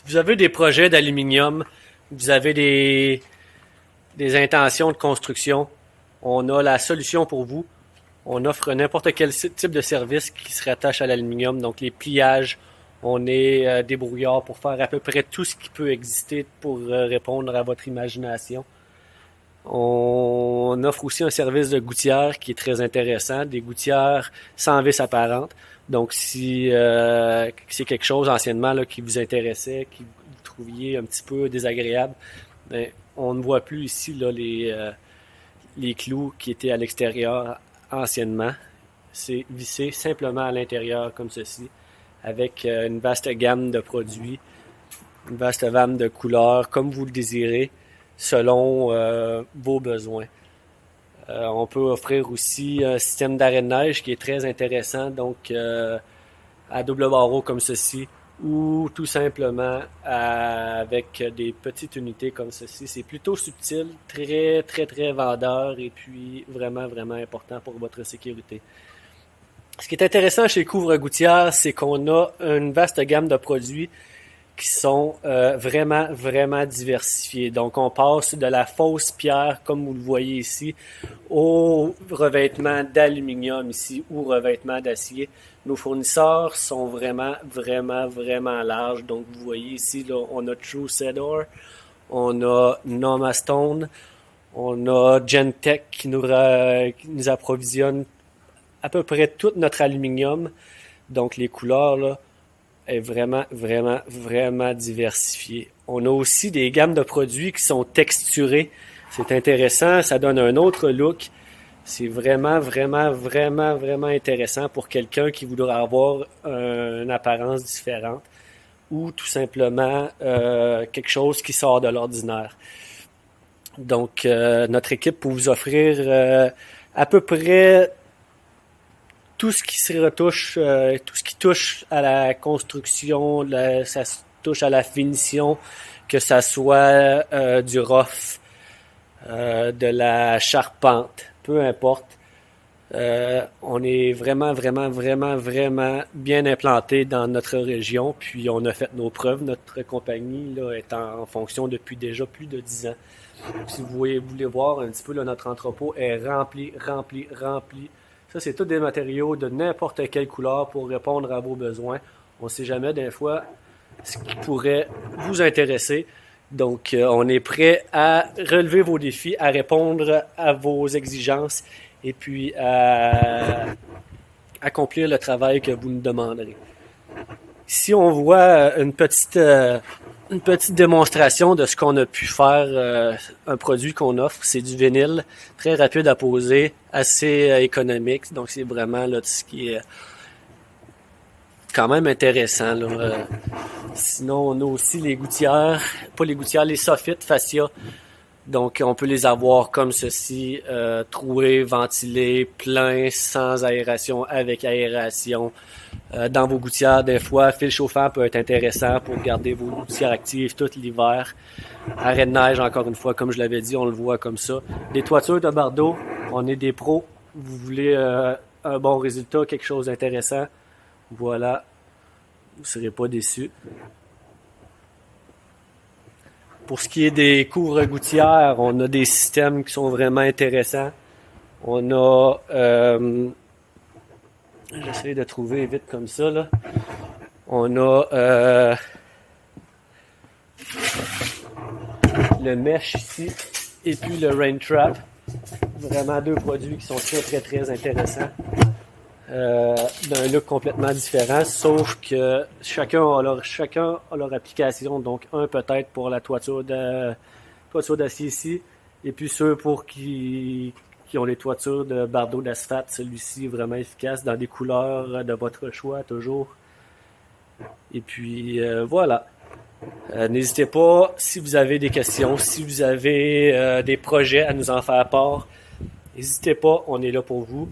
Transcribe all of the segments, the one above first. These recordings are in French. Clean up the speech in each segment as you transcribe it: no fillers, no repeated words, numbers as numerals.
vous avez des projets d'aluminium, vous avez des intentions de construction, on a la solution pour vous. On offre n'importe quel type de service qui se rattache à l'aluminium, donc les pliages. On est débrouillard pour faire à peu près tout ce qui peut exister pour répondre à votre imagination. On offre aussi un service de gouttière qui est très intéressant, des gouttières sans vis apparente. Donc, si c'est quelque chose anciennement là, qui vous intéressait, qui vous trouviez un petit peu désagréable, ben, on ne voit plus ici là, les clous qui étaient à l'extérieur anciennement. C'est vissé simplement à l'intérieur comme ceci, avec une vaste gamme de produits, une vaste gamme de couleurs, comme vous le désirez, selon vos besoins. On peut offrir aussi un système d'arrêt de neige qui est très intéressant, donc à double barreau comme ceci, ou tout simplement avec des petites unités comme ceci. C'est plutôt subtil, très très très vendeur et puis vraiment vraiment important pour votre sécurité. Ce qui est intéressant chez Couvre-Gouttière, c'est qu'on a une vaste gamme de produits qui sont vraiment, vraiment diversifiés. Donc, on passe de la fausse pierre, comme vous le voyez ici, au revêtement d'aluminium ici, ou revêtement d'acier. Nos fournisseurs sont vraiment, vraiment, vraiment larges. Donc, vous voyez ici, là, on a True Cedar, on a Noma Stone, on a Gentech qui nous approvisionne à peu près tout notre aluminium. Donc, les couleurs, là, est vraiment, vraiment, vraiment diversifiée. On a aussi des gammes de produits qui sont texturés. C'est intéressant, ça donne un autre look. C'est vraiment, vraiment, vraiment, vraiment intéressant pour quelqu'un qui voudrait avoir une apparence différente ou tout simplement quelque chose qui sort de l'ordinaire. Donc, notre équipe peut vous offrir à peu près tout ce qui se retouche, tout ce qui touche à la construction, ça touche à la finition, que ça soit du rough, de la charpente, peu importe. On est vraiment, vraiment, vraiment, vraiment bien implanté dans notre région, puis on a fait nos preuves. Notre compagnie là, est en fonction depuis déjà plus de 10 ans. Donc, si vous voulez voir un petit peu, là, notre entrepôt est rempli. Ça, c'est tous des matériaux de n'importe quelle couleur pour répondre à vos besoins. On ne sait jamais, des fois, ce qui pourrait vous intéresser. Donc, on est prêt à relever vos défis, à répondre à vos exigences et puis à accomplir le travail que vous nous demanderez. Ici, on voit une petite démonstration de ce qu'on a pu faire, un produit qu'on offre. C'est du vinyle, très rapide à poser, assez économique. Donc, c'est vraiment là, ce qui est quand même intéressant. Là. Sinon, on a aussi les gouttières, pas les gouttières, les soffites fascia. Donc, on peut les avoir comme ceci, troués, ventilés, pleins, sans aération, avec aération. Dans vos gouttières, des fois, fil chauffant peut être intéressant pour garder vos gouttières actives tout l'hiver. Arrêt de neige, encore une fois, comme je l'avais dit, on le voit comme ça. Des toitures de bardeaux, on est des pros. Vous voulez un bon résultat, quelque chose d'intéressant. Voilà, vous ne serez pas déçus. Pour ce qui est des couvre-gouttières, on a des systèmes qui sont vraiment intéressants. On a... j'essaie de trouver vite comme ça, là. On a le mesh ici et puis le rain trap. Vraiment deux produits qui sont très, très, très intéressants. D'un look complètement différent, sauf que chacun a leur application. Donc, un peut-être pour la toiture d'acier ici, et puis ceux pour qui ont les toitures de bardeaux d'asphalte. Celui-ci est vraiment efficace dans des couleurs de votre choix, toujours. Et puis, voilà. N'hésitez pas, si vous avez des questions, si vous avez des projets à nous en faire part, n'hésitez pas, on est là pour vous.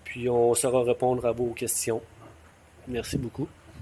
Puis on saura répondre à vos questions. Merci beaucoup.